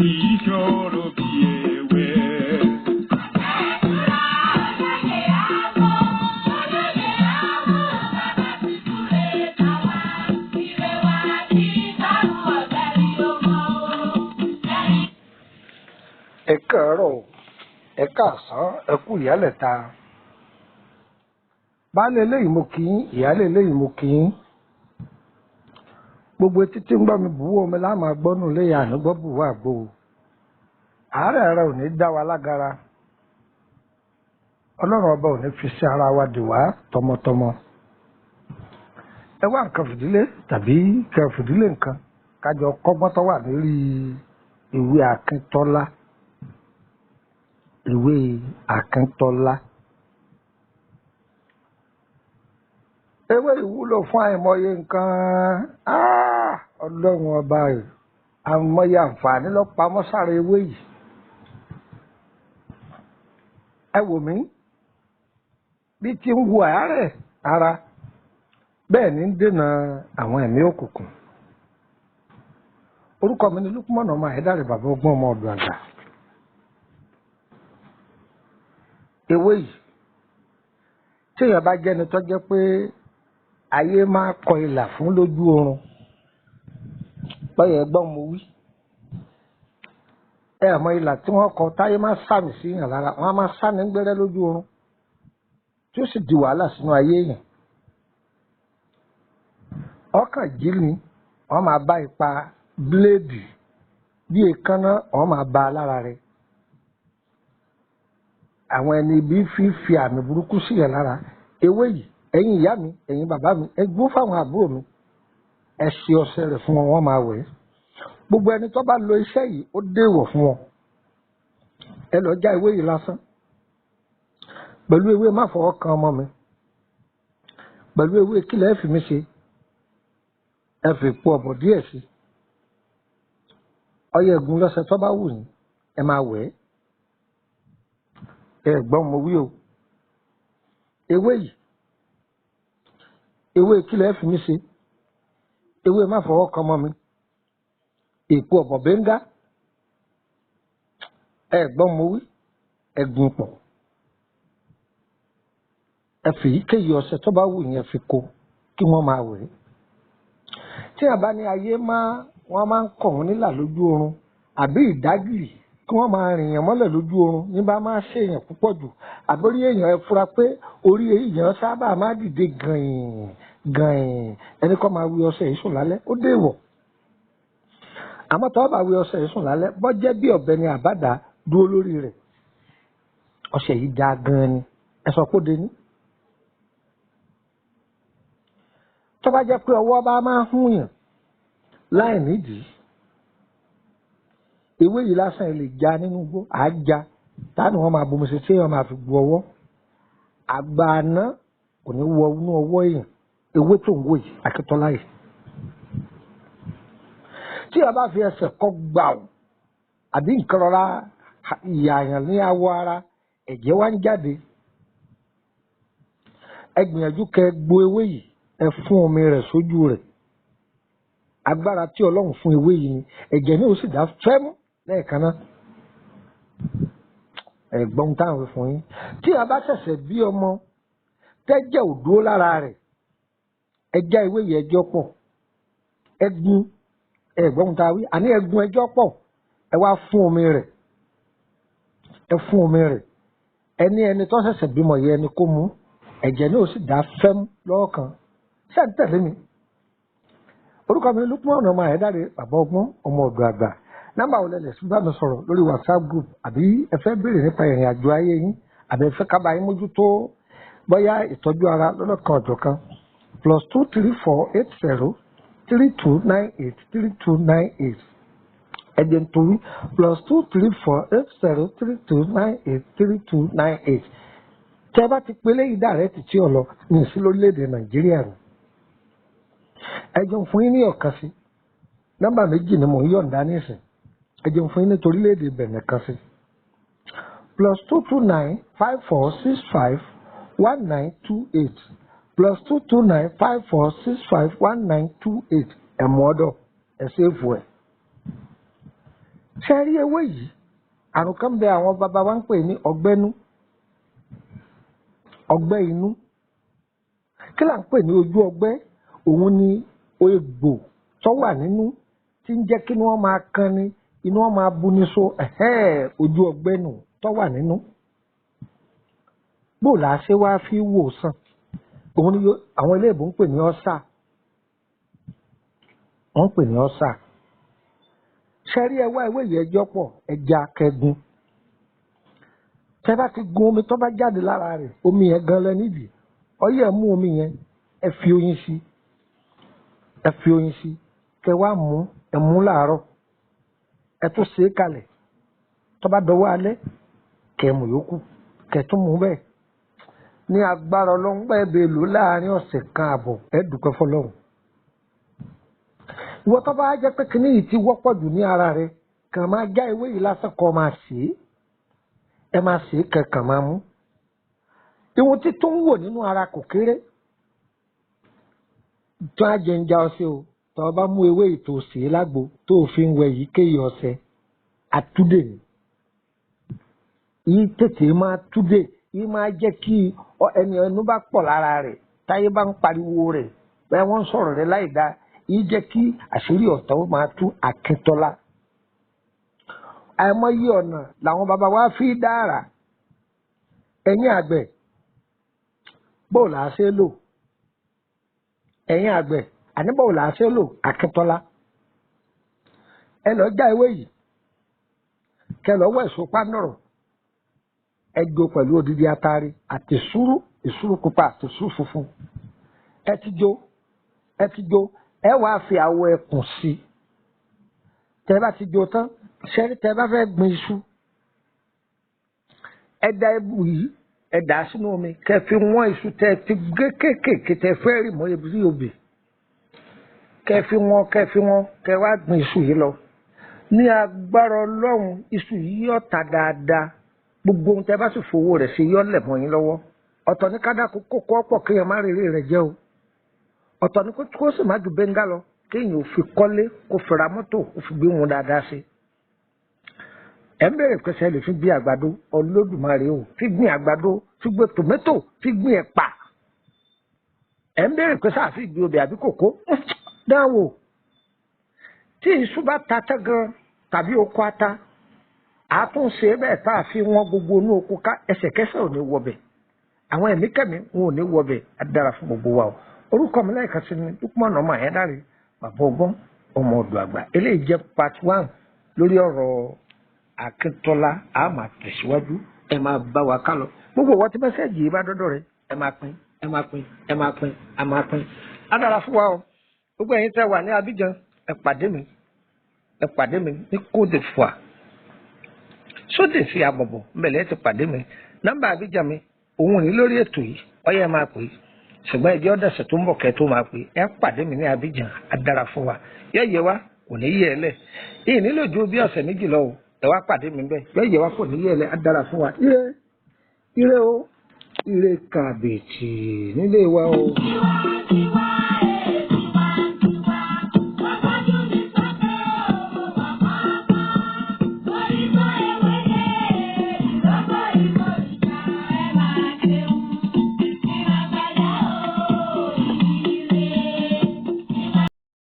ìṣòro bí ewé. Ẹ káàárọ̀, ẹ káàsán, ẹ kú ìyálẹ̀ta. Baálé eléyìí mo kí yín, ìyálé eléyìí mo kí yín. Gbogbo etí tí ń gbọ́ mi bùwọ́ omi láàmú agbọ́nù léyà ànígbọ́ bùwọ́ àgbo. Àárẹ̀ ara ò ní dá wa lágara. Ọlọ́run ọba ò ní fi sí ara wa dì wá tọmọtọmọ. Ẹ wá nǹkan fìdílé tàbí kẹ fìdílé nǹkan kájọ kọ́gbọ́n tó wà lórí ìwé Akintola. Ìwé Akintola. Ewé ìwúlò fún àìmọye nǹkan. Ọlọ́run ọba rẹ̀ àìmọye àǹfààní ló pamọ́ sára ewé yìí. Ẹ wò mí bí ti ń wo àárẹ̀ ara bẹ́ẹ̀ ni ń dènà àwọn ẹ̀mí òkùnkùn. Orúkọ mi ni Lukumọ̀nà ọmọ Àyẹ́dàrẹ̀ bàbá ọgbọ́n ọmọ ọ̀dọ̀ àgbà. Ewé yìí tí èèyàn bá jẹ́ni tó jẹ́ pé ayé máa kọ ìlà fún lójú oorun báyọ̀ ẹgbọ́n mo wí ẹ àmọ́ ìlà tí wọ́n kọ táyé máa sàmì sí yàn lára wọ́n á máa sàmì gbẹ́rẹ́ lójú oorun tí ó sì di wàhálà sínú ayé èèyàn. Ọkàn jí ni wọ́n máa bá ipa bíléèdì bí èékánná wọ́n máa bá a lára rẹ̀. Àwọn ẹni ibi fi àmì burúkú sí yàn lára. Ewé yìí ẹ̀yin ìyá mi ẹ̀yin bàbá mi ẹ gbó fáwọn àbúrò mi ẹ ṣe ọṣẹ rẹ̀ fún wọn wọ́n máa wẹ̀. Gbogbo ẹni tó bá lo iṣẹ́ yìí ó déèwọ̀ fún wọn. Ẹ lọ já ewé yìí lásán pẹ̀lú ewé má fọwọ́ kan ọmọ mi pẹ̀lú ewé kílẹ̀ ẹ fi mi ṣe ẹ fi po ọ̀bọ̀ díẹ̀ sí ọyẹ ẹ̀gún lọ́sẹ̀ tó bá wù yín ẹ máa wẹ̀ ẹ gbọ́n mo wí o. Ewé yìí ewé kílẹ̀ ẹ fi mi ṣe ewé má fọwọ́ kan ọmọ mi èpo ọ̀bọ̀ bẹ́ńgá ẹ gbọ́n mo wí ẹ̀gún pọ̀ ẹ fi kéyìí ọṣẹ tó bá wù yín ẹ fi kó kí wọ́n máa wẹ̀. Tí àbá ní ayé wọ́n máa ń kọ̀ wọ́n nílà lójú oorun àbí ìdágìrì kí wọ́n máa rìn yàn mọ́lẹ̀ lójú oorun ní bá máa ṣe èèyàn púpọ̀ jù àbórí èèyàn ẹ fura pé orí èèyàn sábà máa dìde gàn-ín ẹni kọ́ máa wí ọṣẹ yìí sùn lálẹ́ ó déèwọ̀. Àmọ́ tó bá wí ọṣẹ yìí sùn lálẹ́ bọ́ jẹ́ bí ọ̀bẹ ni àbádà dúró lórí rẹ̀ ọṣẹ yìí já gan-an ni ẹ sọ pé ó dé ní. Tó bá jẹ́ pé ọwọ́ bá máa hún yàn láì nídìí ewé yìí lásán ẹ lè já nínú igbó àájá táni wọ́n máa bomi sí tí wọ́n máa fi gbu ọwọ́ àgbà àná kò ní wọ inú ọwọ́ èèyàn ewé tó ń wò yìí Akintola yìí. Tí a bá fi ẹsẹ̀ kọ́ gbàù àbí nǹkan rọra ìyàyàn ní awọ ara ẹ̀jẹ̀ wá ń jáde ẹ gbìyànjú kẹ́ gbo ewé yìí ẹ fún omi rẹ̀ sójú rẹ̀ agbára tí Ọlọ́run fún ewé yìí ni ẹ̀jẹ̀ ní ó sì dá fẹ́mú lẹ́ẹ̀kan náà. Ẹ̀gbọ́n táwọn fún yín tí a bá ṣẹ̀ṣẹ̀ bí ọmọ tẹ́jẹ̀ ò dúró lára rẹ̀ ẹja ewé yìí ẹjọ́ pọ̀ ẹgún ẹ̀gbọ́n táwọn wí àní ẹgún ẹjọ́ pọ̀ ẹ wá fún omi rẹ̀ ẹ fún omi rẹ̀ ẹni tó ṣẹ̀ṣẹ̀ bímọ yẹ ẹni kó mú ẹ̀jẹ̀ ní ó sì dá fẹ́mú lọ́ọ̀kan ṣé ń tẹ̀lé mi. Orúkọ mi Lukumọ̀nà ọmọ Àyẹ́dàrẹ̀ bàbá ọgbọ́n ọmọ ọ̀dọ̀ àgbà. Nọ́mbà wo lẹ́lẹ̀ sí bá mi sọ̀rọ̀ lórí WhatsApp group àbí ẹ fẹ́ béèrè nípa ìrìn àjò ayé yín àbí ẹ fẹ́ ká bá yín mójútó bóyá ìtọ́jú ara lọ́lọ́kan ọ̀jọ̀kan +23480 3298 3298 ẹ̀jẹ̀ nítorí +23480 3298 3298 tẹ́ bá ti pélé yìí dàrẹ́tì tí ò lọ ní ìsí lórílẹ̀‐èdè Nàìjíríà rẹ̀. Ẹ jẹun fún yín ní ọ̀kan sí nọ́mbà méjì ni mò ń yọ̀ǹda nísìn ẹ jẹun fún yín ní torílẹ̀-èdè Bẹ̀nẹ̀ kan sí +229 5465 1928 +229 5465 1928 ẹ̀mú ọ̀dọ̀ ẹ̀ ṣèfù ẹ̀. ṣe rí ewé yìí àrùn kan bẹ àwọn bàbá wa ń pè ní ọgbẹ́ inú. Kí là ń pè ní ojú ọgbẹ́? Òun ni egbò tó wà nínú tí ń jẹ́ kí wọ́n máa kan ni inú wọn máa bu ní so ojú ọgbẹ́ nù tó wà nínú. Bó là á ṣe wá fi wò sàn? Òun ni àwọn eléèbó ń pè ní ọ́sà. Wọ́n ń pè ní ọ́sà. Ṣe rí ẹwà ewé yìí ẹjọ́ pọ̀ ẹja kẹgun. Tẹ́ bá ti gun omi tó bá jáde lára rẹ̀, omi yẹn gan lẹ nídìí. Ọyẹ́ mú omi yẹn ẹ fi oyin sí. Kẹ wá mú ẹ mú láàárọ̀. Ẹ tún ṣe é kalẹ̀. Tó bá dọwọ́ alẹ́ kẹ mú yòókù kẹ tún mú bẹ́ẹ̀. Ní agbára Ọlọ́run bẹ́ẹ̀ bẹ́ẹ̀ lò láàárín ọ̀sẹ̀ kan àbọ̀ ẹ dúpẹ́ fọlọ́run. Ìwọ tó bá jẹ́ pé kíní yìí ti wọ́pọ̀ jù ní ara rẹ, kàn máa já ewé yìí lásán kọ́ máa sè é. Ẹ máa sè é kẹ̀kàn máa mú. Ìwọ̀n tí tó ń wò nínú ara kò kéré. Tó á jẹ ń já ọṣẹ o, tó bá mú ewé yìí tó sè é lágbo tó fi ń wẹ yìí kéyìí ọṣẹ, àtúndè ni. Yìí tètè máa túndè, yìí máa jẹ́ kí ẹnu bá pọ̀ lára rẹ̀, táyé bá ń pariwo rẹ̀, bẹ́ẹ̀ wọ́n ń sọ̀rọ̀ rẹ̀ láì dáa. Yìí jẹ́ kí àṣírí ọ̀tá ó máa tú Akintola. Àìmọye ọ̀nà làwọn bàbá wa fi dára. Ẹ̀yin àgbẹ̀ bó là á ṣe lò? Ẹ̀yin àgbẹ̀ àní bó là á ṣe lò Akintola? Ẹ lọ já ewé yìí kẹ lọ wọ èso pánọ̀rọ̀. Ẹ jó pẹ̀lú odidi atare àti ìṣúrú pupa àti ìṣúrú funfun. Ẹ ti jó. Ẹ wàá fi àwọ̀ ẹkùn sí. Tẹ́ bá ti jó tán, ṣẹ́rí tẹ́ bá fẹ́ gbin iṣu. Ẹ da ebù yìí, ẹ dà á sínú omi, kẹ́ fi wọ́n iṣu tẹ́ ti gé kéékèèké tẹ́ fẹ́ rì mọ́ ebi obì. Kẹ́ fi wọ́n, kẹ́ wá gbin iṣu yìí lọ. Ní agbára Ọlọ́run, iṣu yìí yóò ta dáadáa. Gbogbo ohun tẹ́ bá sì fowó rẹ̀ sí yóò lẹ̀ mọ́ yín lọ́wọ́. Ọ̀tọ̀ ní kádàkú kókó ọ̀pọ̀ kéèyàn má rèrè rẹ̀ jẹ́ o. Ọ̀tọ̀ ní kó sì má ju bẹ́ńgá lọ kéèyàn ò fi kọ́lé kó fi ra mọ́tò kó fi gbé wọn dáadáa sí. Ẹ ń bèrè pé sẹ́lẹ̀ fi gbin àgbàdo Olódùmarè o, fi gbin àgbàdo, fi gbin tòmẹ́tò, fi gbin ẹ̀pà. Ẹ ń bèrè pé sáà fi gbin obì àbí kòkó. Dáwò tí iṣu bá ta tẹ́ gan tàbí oko ata, àtúnṣe bẹ́ẹ̀ tá a fi wọ́n gbogbo inú oko ká ẹsẹ̀kẹsẹ̀ ò ní wọbẹ̀. Àwọn ẹ̀mí kẹ́mi wọn ò ní wọbẹ̀ á dára fún gbogbo wa o. Orúkọ mi lẹ́ẹ̀kan sí ni Lukman ọmọ Ayédáre, bàbá ọgbọ́n ọmọ ọ̀dọ̀ àgbà. Eléyìí jẹ́ part 1 lórí ọ̀rọ̀ Akintola. A máa tẹ̀síwájú, ẹ máa bá wa ká lọ. Gbogbo ìwọ tí mẹ́sẹ̀jì yìí bá dọ́dọ̀ rẹ, ẹ máa pín. Á dára fún wa o. Gbogbo ẹ̀yin tẹ́ wà ní Abidjan, ẹ pàdé mi ní Côte d'Ivoire. Sóde fi àbọ̀bọ̀ mbẹ̀lẹ́ ti pàdé mi. Nọ́mbà Abidjan mi, òun ní lórí ètò yìí, ọyẹ́ máa pè é. Ṣùgbọ́n ẹjọ́ dẹ̀sẹ̀ tó ń bọ̀ kẹ́ tó máa pè é. Ẹ pàdé mi ní Abidjan, á dára fún wa. Yẹ́yẹ́ wa kò ní yẹ ẹ lẹ̀. Ìyìn nílò ju bí ọ̀sẹ̀ méjì lọ o. Ẹ wá pàdé mi bẹ́ẹ̀. Yẹ́yẹ́ wa kò ní yẹ ẹ lẹ̀, á dára fún wa. Ire o, ire kàbètì nílé wa o.